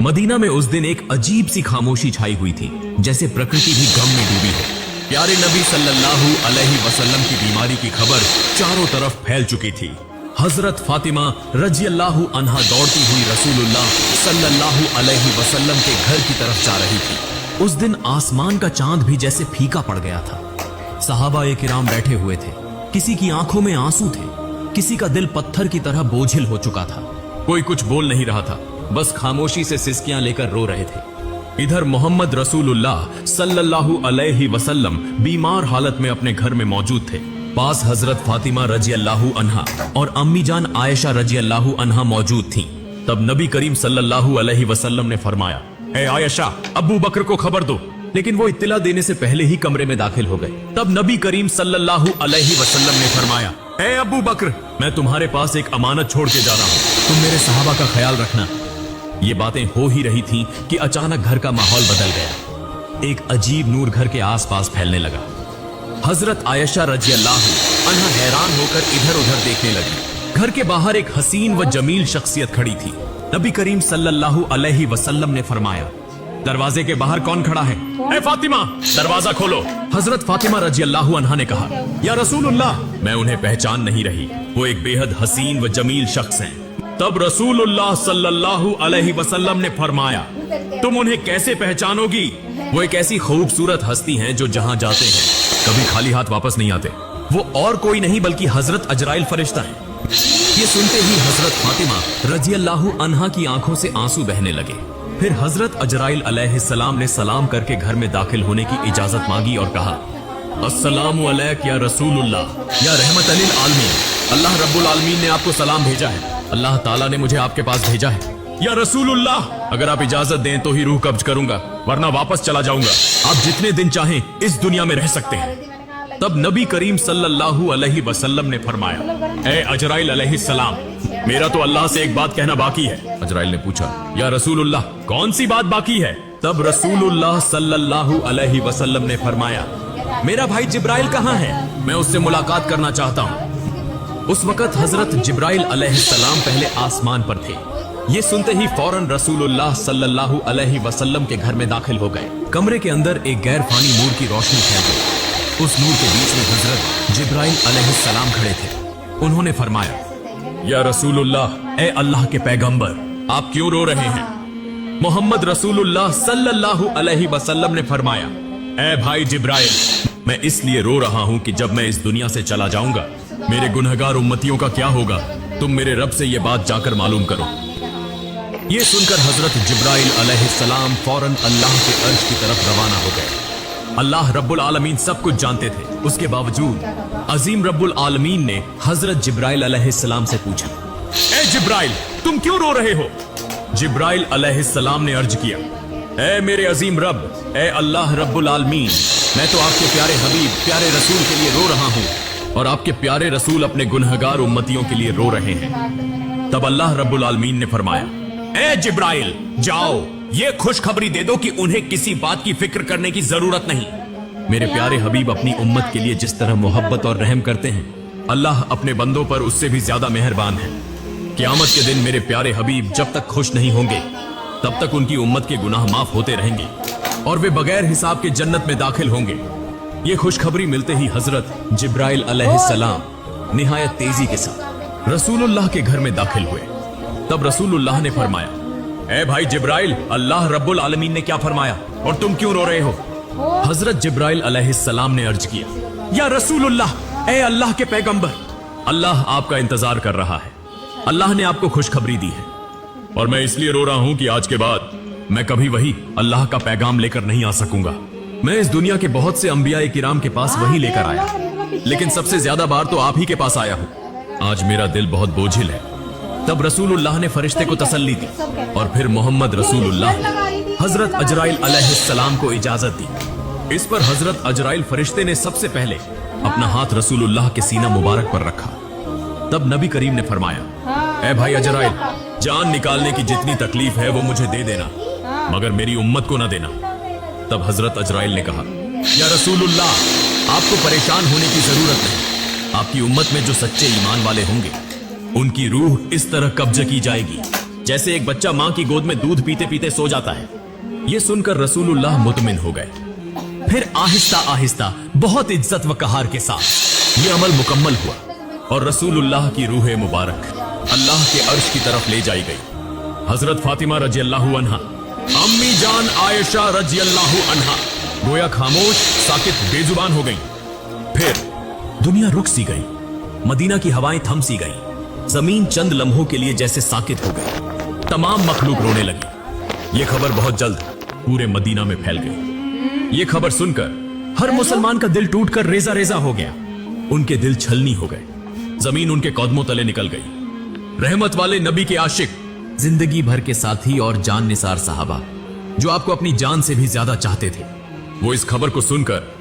Medina में उस दिन एक अजीब सी खामोशी छाई हुई थी, जैसे प्रकृति भी गम में डूबी हो। प्यारे नबी सल्लल्लाहु अलैहि वसल्लम की बीमारी की खबर चारों तरफ फैल चुकी थी। हजरत फातिमा रजियल्लाहु अन्हा दौड़ती हुई रसूलुल्लाह सल्लल्लाहु अलैहि वसल्लम के घर की तरफ जा रही थी। उस दिन आसमान का चांद भी जैसे फीका पड़ गया था। सहाबा-ए किराम बैठे हुए थे, किसी की आंखों में आंसू थे, किसी का दिल पत्थर की तरह बोझिल हो चुका था। कोई कुछ बोल नहीं रहा था, बस खामोशी से सिसकियां लेकर रो रहे थे। इधर मोहम्मद रसूलुल्लाह सल्लल्लाहु अलैहि वसल्लम बीमार हालत में अपने घर में मौजूद थे। पास हजरत फातिमा रजियल्लाहु अन्हा और अम्मी जान आयशा रजियल्लाहु अन्हा मौजूद थीं। तब नबी करीम सल्लल्लाहु अलैहि वसल्लम ने फरमाया, ए आयशा, अबू बकर को खबर दो। लेकिन वो इत्तला देने से पहले ही कमरे में दाखिल हो गए। तब नबी करीम सल्लल्लाहु अलैहि वसल्लम ने फरमाया, ए अबू बकर, मैं तुम्हारे पास एक अमानत छोड़ के जा रहा हूँ, तुम मेरे सहाबा का ख्याल रखना। ये बातें हो ही रही थीं कि अचानक घर का माहौल बदल गया। एक अजीब नूर घर के आसपास फैलने लगा। हजरत आयशा रजियल्लाहु अन्हा हैरान होकर इधर उधर देखने लगी। घर के बाहर एक हसीन व जमील शख्सियत खड़ी थी। नबी करीम सल्लल्लाहु अलैहि वसल्लम ने फरमाया, दरवाजे के बाहर कौन खड़ा है? ए फातिमा, दरवाजा खोलो। हजरत फातिमा रजियल्लाहु अन्हा ने कहा, या रसूलुल्लाह, मैं उन्हें पहचान नहीं रही, वो एक बेहद हसीन व जमील शख्स हैं। तब रसूलुल्लाह सल्लल्लाहु अलैहि वसल्लम ने फरमाया, तुम उन्हें कैसे पहचानोगी? वो एक ऐसी खूबसूरत हस्ती हैं जो जहां जाते हैं कभी खाली हाथ वापस नहीं आते। वो और कोई नहीं बल्कि हजरत अजराइल फरिश्ता है। ये सुनते ही हजरत फातिमा रजियल्लाहु अन्हा की आंखों से आंसू बहने लगे। फिर हजरत अजराइल अलैहिस्सलाम ने सलाम करके घर में दाखिल होने की इजाजत मांगी और कहा, अस्सलामु अलैक या रसूलुल्लाह, या रहमत लिल आलमीन, अल्लाह रब्बुल आलमीन ने आपको सलाम भेजा है। अल्लाह ताला ने मुझे आपके पास भेजा है। या रसूलुल्लाह, अगर आप इजाजत दें तो ही रूह कब्ज करूंगा, वरना वापस चला जाऊंगा। आप जितने दिन चाहें इस दुनिया में रह सकते हैं। तब नबी करीम सल्लल्लाहु अलैहि वसल्लम ने फरमाया, ए अजराइल अलैहिस्सलाम, मेरा तो अल्लाह से एक बात कहना बाकी है। अजराइल ने पूछा, या रसूलुल्लाह, कौन सी बात बाकी है? तब रसूलुल्लाह सल्लल्लाहु अलैहि वसल्लम ने फरमाया, मेरा भाई जिब्राइल कहाँ है? मैं उससे मुलाकात करना चाहता हूँ। उस वक्त हजरत जिब्राइल अलैहिस्सलाम पहले आसमान पर थे। ये सुनते ही फौरन रसूलुल्लाह सल्लल्लाहु अलैहि वसल्लम के घर में दाखिल हो गए। कमरे के अंदर एक गैर फानी नूर की रोशनी फैल गई। उस नूर के बीच में हजरत जिब्राइल अलैहिस्सलाम खड़े थे। उन्होंने फरमाया, या रसूलुल्लाह, ए अल्लाह के पैगंबर, आप क्यों रो रहे हैं? मोहम्मद रसूलुल्लाह सल्लल्लाहु अलैहि वसल्लम ने फरमाया, ए भाई जिब्राइल, मैं इसलिए रो रहा हूं कि जब मैं इस दुनिया से चला जाऊंगा, मेरे गुनहगार उम्मतियों का क्या होगा? तुम मेरे रब से यह बात जाकर मालूम करो। ये सुनकर हजरत जिब्राइल अलैहिस्सलाम फौरन अल्लाह के अर्श की तरफ रवाना हो गए। अल्लाह रब्बुल आलमीन सब कुछ जानते थे, उसके बावजूद अजीम रब्बुल आलमीन ने हजरत जिब्राइल अलैहिस्सलाम से पूछा, ए जिब्राइल, तुम क्यों रो रहे हो? जिब्राइल अलैहिस्सलाम ने अर्ज किया, ए मेरे अजीम रब, ए अल्लाह रब्बुल आलमीन, मैं तो आपके प्यारे हबीब, प्यारे रसूल के लिए रो रहा हूँ, और आपके प्यारे रसूल अपने गुनहगार उम्मतियों के लिए रो रहे हैं। तब अल्लाह रब्बुल आलमीन ने फरमाया, ए जिब्राइल, जाओ, ये खुशखबरी दे दो कि उन्हें किसी बात की फिक्र करने की जरूरत नहीं। मेरे प्यारे हबीब अपनी उम्मत के लिए जिस तरह मोहब्बत और रहम करते हैं, अल्लाह अपने बंदों पर उससे भी ज्यादा मेहरबान है। क़यामत के दिन मेरे प्यारे हबीब जब तक खुश नहीं होंगे, तब तक उनकी उम्मत के गुनाह माफ होते रहेंगे और वे बगैर हिसाब के जन्नत में दाखिल होंगे। ये खुशखबरी मिलते ही हजरत जिब्राइल अलैहिस्सलाम निहायत तेजी के साथ रसूलुल्लाह के घर में दाखिल हुए। तब रसूलुल्लाह ने फरमाया, ए भाई जिब्राइल, अल्लाह रब्बुल आलमीन ने क्या फरमाया और तुम क्यों रो रहे हो? हजरत जिब्राइल अलैहिस्सलाम ने अर्ज किया, या रसूलुल्लाह, ए अल्लाह के पैगंबर, अल्लाह आपका इंतजार कर रहा है। अल्लाह ने आपको खुशखबरी दी है और मैं इसलिए रो रहा हूं कि आज के बाद मैं कभी वही अल्लाह का पैगाम लेकर नहीं आ सकूंगा। मैं इस दुनिया के बहुत से अंबिया किराम के पास वही लेकर आया, लेकिन सबसे ज्यादा बार तो आप ही के पास आया हूं। आज मेरा दिल बहुत बोझिल है। तब रसूलुल्लाह ने फरिश्ते को तसल्ली दी और फिर मोहम्मद रसूलुल्लाह ने हजरत अजराइल अलैहिस्सलाम को इजाजत दी। इस पर हजरत अजराइल फरिश्ते ने सबसे पहले अपना हाथ रसूलुल्लाह के सीना मुबारक पर रखा। तब नबी करीम ने फरमाया, ए भाई अजराइल, जान निकालने की जितनी तकलीफ है वो मुझे दे देना, मगर मेरी उम्मत को ना देना। तब हजरत अजराइल ने कहा, या रसूलुल्लाह, आपको परेशान होने की जरूरत नहीं। आपकी उम्मत में जो सच्चे ईमान वाले होंगे, उनकी रूह इस तरह कब्जा की जाएगी जैसे एक बच्चा मां की गोद में दूध पीते पीते सो जाता है। यह सुनकर रसूलुल्लाह मुतमिन हो गए। फिर आहिस्ता आहिस्ता बहुत इज्जत व कहार के साथ यह अमल मुकम्मल हुआ और रसूलुल्लाह की रूह मुबारक अल्लाह के अर्श की तरफ ले जाई गई। हजरत फातिमा रजी अल्लाह अन्हा, अम्मी जान आयशा रजी अल्लाह अन्हा गोया खामोश साकित बेजुबान हो गई। फिर दुनिया रुक सी गई, मदीना की हवाएं थम सी गई, जमीन चंद लम्हों के लिए जैसे साकित हो गई। तमाम मखलूक रोने लगी। यह खबर बहुत जल्द पूरे मदीना में फैल गई। यह खबर सुनकर हर मुसलमान का दिल टूटकर रेजा रेजा हो गया। उनके दिल छलनी हो गए, जमीन उनके कदमों तले निकल गई। रहमत वाले नबी के आशिक, जिंदगी भर के साथी और जान निसार साहबा जो आपको अपनी जान से भी ज्यादा चाहते थे, वो इस खबर को सुनकर